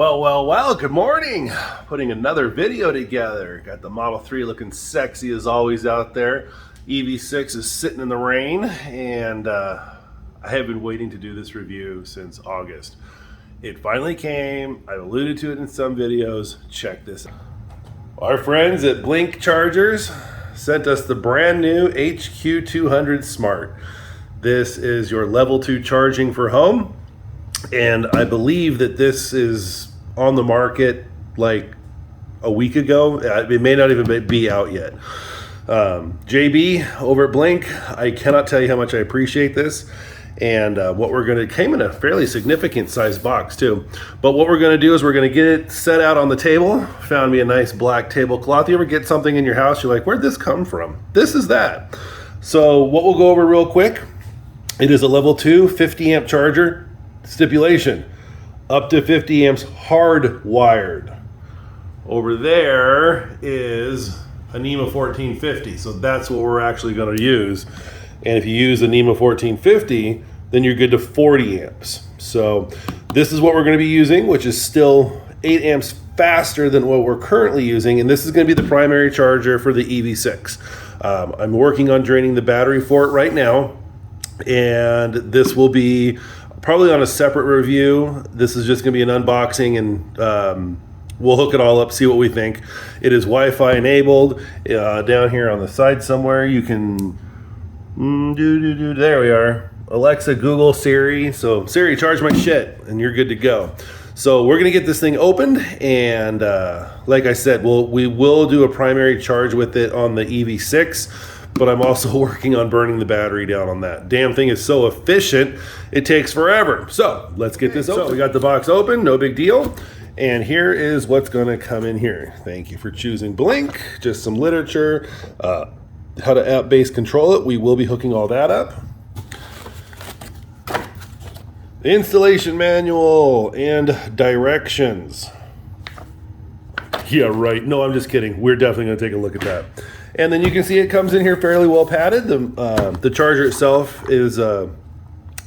Well, good morning. Putting another video together. Got the Model 3 looking sexy as always out there. EV6 is sitting in the rain, and I have been waiting to do this review since August. It finally came. I've alluded to it in some videos. Check this out. Our friends at Blink Chargers sent us the brand new HQ200 Smart. This is your level 2 charging for home. And I believe that this is on the market like a week ago. It may not even be out yet. JB over at Blink, I cannot tell you how much I appreciate this. And what we're going to, came in a fairly significant size box too. But what we're going to do is we're going to get it set out on the table. Found me a nice black tablecloth. You ever get something in your house, you're like, where'd this come from? This is that. So what we'll go over real quick, it is a level 2 50 amp charger. Stipulation, up to 50 amps hardwired. Over there is a NEMA 1450, so that's what we're actually going to use. And if you use a NEMA 1450, then you're good to 40 amps. So this is what we're going to be using, which is still 8 amps faster than what we're currently using, and this is going to be the primary charger for the EV6. I'm working on draining the battery for it right now, and this will be probably on a separate review. This is just going to be an unboxing, and we'll hook it all up, see what we think. It is Wi-Fi enabled. Down here on the side somewhere, you can there we are. Alexa, Google, Siri. So Siri, charge my shit, and you're good to go. So we're going to get this thing opened, and like I said, we will do a primary charge with it on the EV6. But I'm also working on burning the battery down on that. Damn thing is so efficient, it takes forever. So let's get this open. So we got the box open, no big deal. And here is what's gonna come in here. Thank you for choosing Blink. Just some literature, how to app-based control it. We will be hooking all that up. The installation manual and directions. Yeah, right. No, I'm just kidding. We're definitely gonna take a look at that. And then you can see it comes in here fairly well padded. The charger itself is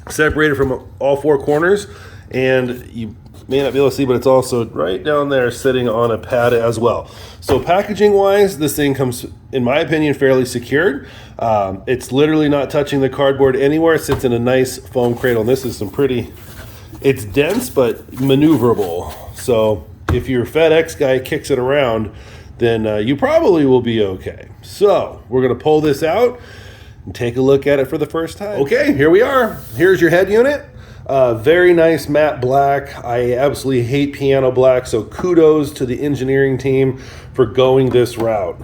separated from all four corners, and you may not be able to see, but it's also right down there sitting on a pad as well. So packaging wise, this thing comes, in my opinion, fairly secured. It's literally not touching the cardboard anywhere. It sits in a nice foam cradle, and this is some pretty, it's dense but maneuverable. So if your FedEx guy kicks it around, then you probably will be okay. So we're gonna pull this out and take a look at it for the first time. Okay, here we are. Here's your head unit. Very nice matte black. I absolutely hate piano black, so kudos to the engineering team for going this route.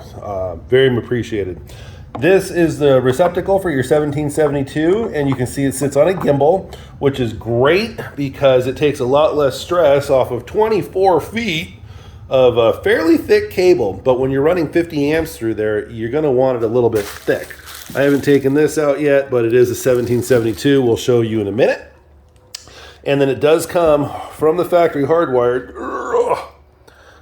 Very appreciated. This is the receptacle for your 1772, and you can see it sits on a gimbal, which is great because it takes a lot less stress off of 24 feet of a fairly thick cable. But when you're running 50 amps through there, you're going to want it a little bit thick. I haven't taken this out yet, but it is a 1772. We'll show you in a minute. And then it does come from the factory hardwired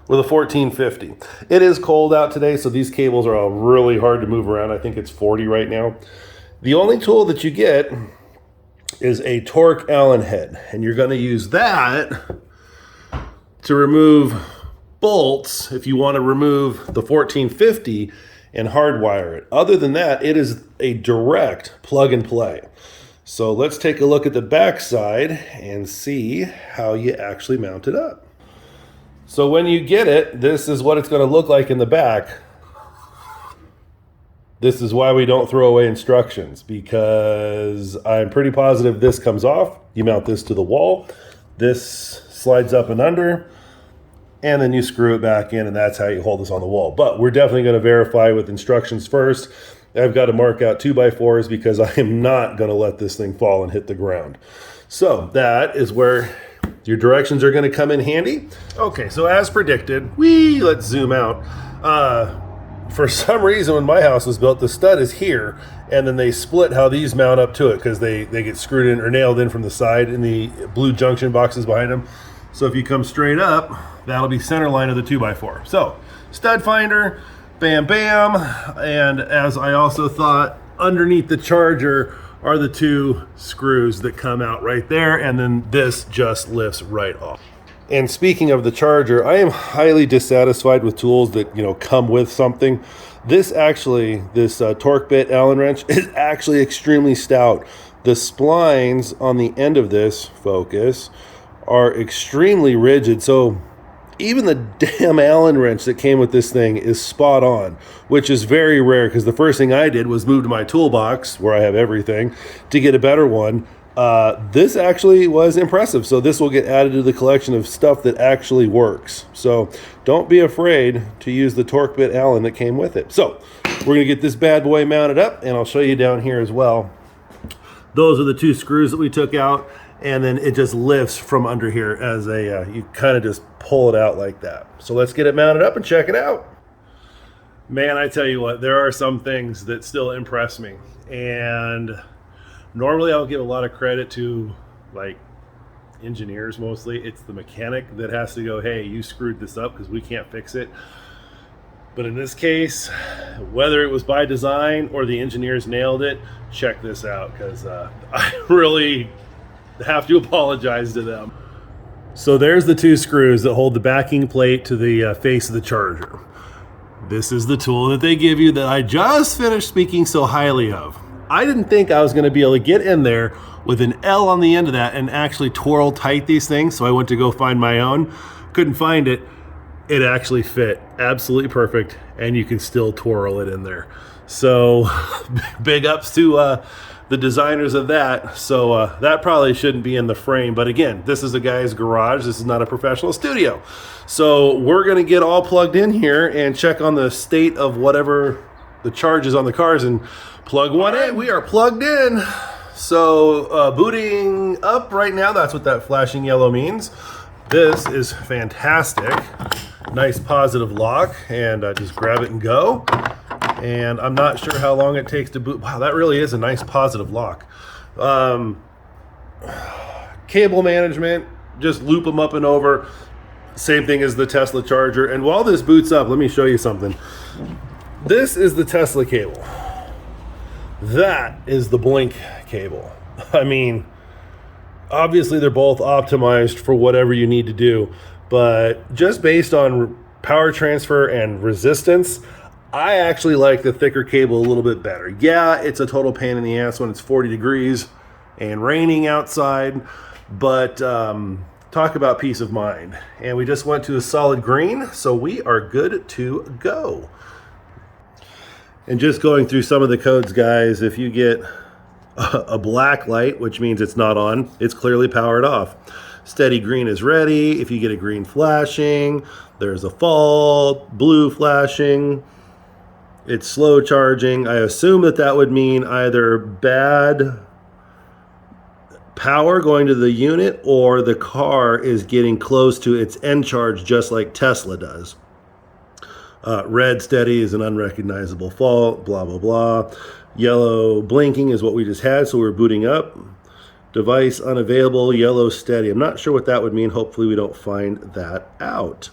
with a 1450. It is cold out today, so these cables are all really hard to move around. I think it's 40 right now. The only tool that you get is a torque Allen head, and you're going to use that to remove bolts if you want to remove the 1450 and hardwire it. Other than that, it is a direct plug and play. So let's take a look at the back side and see how you actually mount it up. So when you get it, this is what it's going to look like in the back. This is why we don't throw away instructions, because I'm pretty positive this comes off. You mount this to the wall. This slides up and under, and then you screw it back in, and that's how you hold this on the wall. But we're definitely going to verify with instructions first. I've got to mark out 2x4s because I am not going to let this thing fall and hit the ground. So that is where your directions are going to come in handy. Okay, so as predicted, let's zoom out. For some reason, when my house was built, the stud is here, and then they split how these mount up to it because they get screwed in or nailed in from the side in the blue junction boxes behind them. So if you come straight up, that'll be center line of the 2x4. So stud finder, bam, bam. And as I also thought, underneath the charger are the two screws that come out right there, and then this just lifts right off. And speaking of the charger, I am highly dissatisfied with tools that, you know, come with something. This torque bit Allen wrench is actually extremely stout. The splines on the end of this focus are extremely rigid. So even the damn Allen wrench that came with this thing is spot on, which is very rare because the first thing I did was move to my toolbox where I have everything to get a better one. This actually was impressive. So this will get added to the collection of stuff that actually works. So don't be afraid to use the torque bit Allen that came with it. So we're going to get this bad boy mounted up, and I'll show you down here as well. Those are the two screws that we took out, and then it just lifts from under here as you kind of just pull it out like that. So let's get it mounted up and check it out. Man, I tell you what, there are some things that still impress me. And normally I'll give a lot of credit to like engineers mostly. It's the mechanic that has to go, hey, you screwed this up because we can't fix it. But in this case, whether it was by design or the engineers nailed it, check this out, because I really have to apologize to them. So there's the two screws that hold the backing plate to the face of the charger. This is the tool that they give you that I just finished speaking so highly of. I didn't think I was going to be able to get in there with an L on the end of that and actually twirl tight these things, so I went to go find my own. Couldn't find it. It actually fit absolutely perfect, and you can still twirl it in there. So big ups to the designers of that. So that probably shouldn't be in the frame, but again, this is a guy's garage. This is not a professional studio. So we're going to get all plugged in here and check on the state of whatever the charge is on the cars and plug one in. We are plugged in. So booting up right now, that's what that flashing yellow means. This is fantastic. Nice positive lock, and just grab it and go. And I'm not sure how long it takes to boot. Wow, that really is a nice positive lock. Cable management, just loop them up and over. Same thing as the Tesla charger. And while this boots up, let me show you something. This is the Tesla cable. That is the Blink cable. I mean, obviously they're both optimized for whatever you need to do, but just based on power transfer and resistance, I actually like the thicker cable a little bit better. Yeah, it's a total pain in the ass when it's 40 degrees and raining outside, but talk about peace of mind. And we just went to a solid green, so we are good to go. And just going through some of the codes, guys, if you get a black light, which means it's not on, it's clearly powered off. Steady green is ready. If you get a green flashing, there's a fault. Blue flashing, it's slow charging. I assume that would mean either bad power going to the unit or the car is getting close to its end charge, just like Tesla does. Red steady is an unrecognizable fault, blah, blah, blah. Yellow blinking is what we just had, so we're booting up. Device unavailable, yellow steady. I'm not sure what that would mean. Hopefully we don't find that out.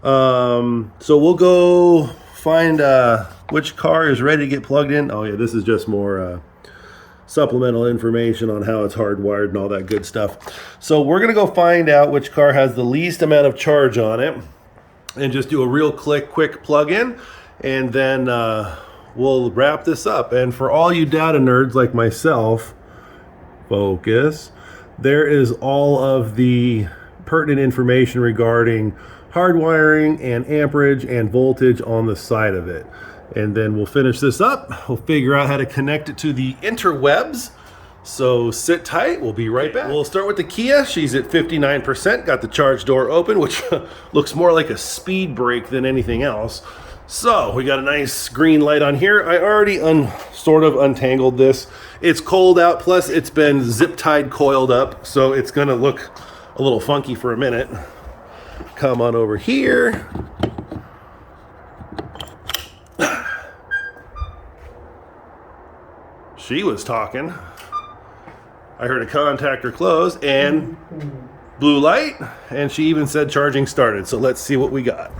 So we'll go find which car is ready to get plugged in. Oh yeah, this is just more supplemental information on how it's hardwired and all that good stuff. So we're gonna go find out which car has the least amount of charge on it and just do a real quick plug in, and then we'll wrap this up. And for all you data nerds like myself, focus, there is all of the pertinent information regarding hardwiring and amperage and voltage on the side of it. And then we'll finish this up. We'll figure out how to connect it to the interwebs. So sit tight, we'll be right back. We'll start with the Kia. She's at 59%, got the charge door open, which looks more like a speed brake than anything else. So we got a nice green light on here. I already sort of untangled this. It's cold out, plus it's been zip tied coiled up, so it's gonna look a little funky for a minute. Come on over here. She was talking. I heard a contactor close and blue light, and she even said charging started. So let's see what we got.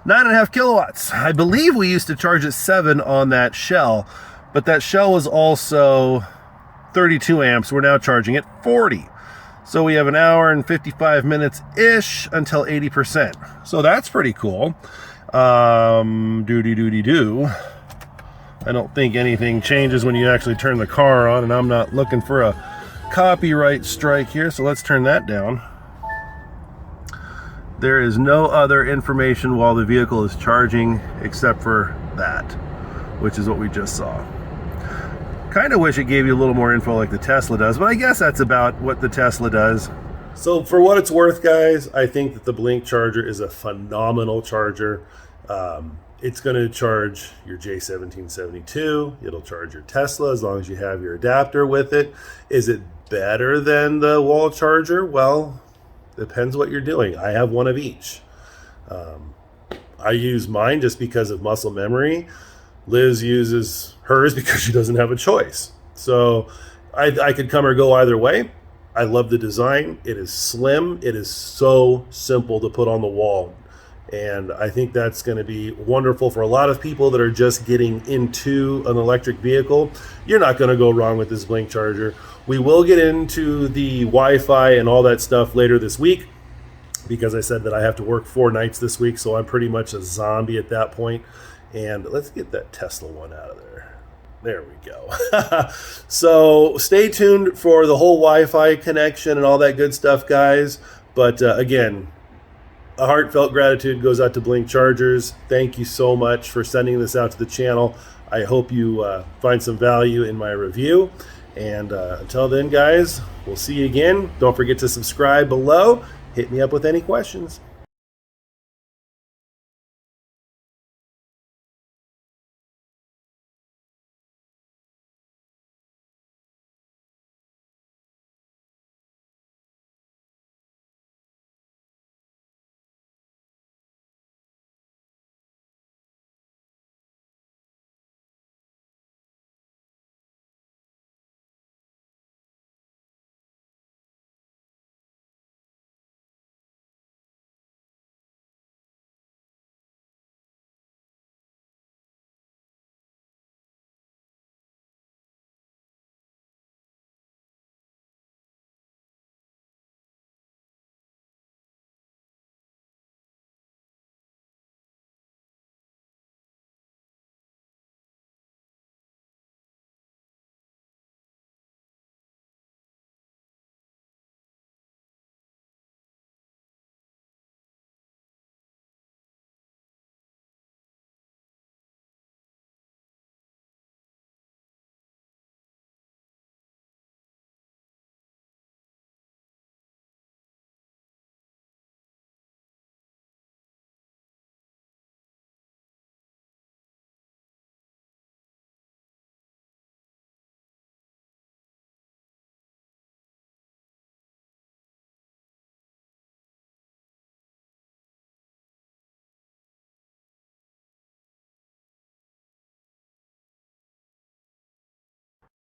9.5 kilowatts. I believe we used to charge at 7 on that Shell, But that shell was also 32 amps. We're now charging at 40. So we have an hour and 55 minutes-ish until 80%. So that's pretty cool. Doody-doody-doo. I don't think anything changes when you actually turn the car on, and I'm not looking for a copyright strike here, so let's turn that down. There is no other information while the vehicle is charging except for that, which is what we just saw. Kind of wish it gave you a little more info like the Tesla does, but I guess that's about what the Tesla does. So for what it's worth, guys, I think that the Blink charger is a phenomenal charger. It's going to charge your J1772. It'll charge your Tesla as long as you have your adapter with it. Is it better than the wall charger? Well, depends what you're doing. I have one of each. I use mine just because of muscle memory. Liz uses hers because she doesn't have a choice. So I could come or go either way. I love the design. It is slim. It is so simple to put on the wall. And I think that's going to be wonderful for a lot of people that are just getting into an electric vehicle. You're not going to go wrong with this Blink charger. We will get into the Wi-Fi and all that stuff later this week, because I said that I have to work 4 nights this week, so I'm pretty much a zombie at that point. And let's get that Tesla one out of there. There we go. So stay tuned for the whole Wi-Fi connection and all that good stuff, guys. But again, a heartfelt gratitude goes out to Blink Chargers. Thank you so much for sending this out to the channel. I hope you find some value in my review. And until then, guys, we'll see you again. Don't forget to subscribe below. Hit me up with any questions.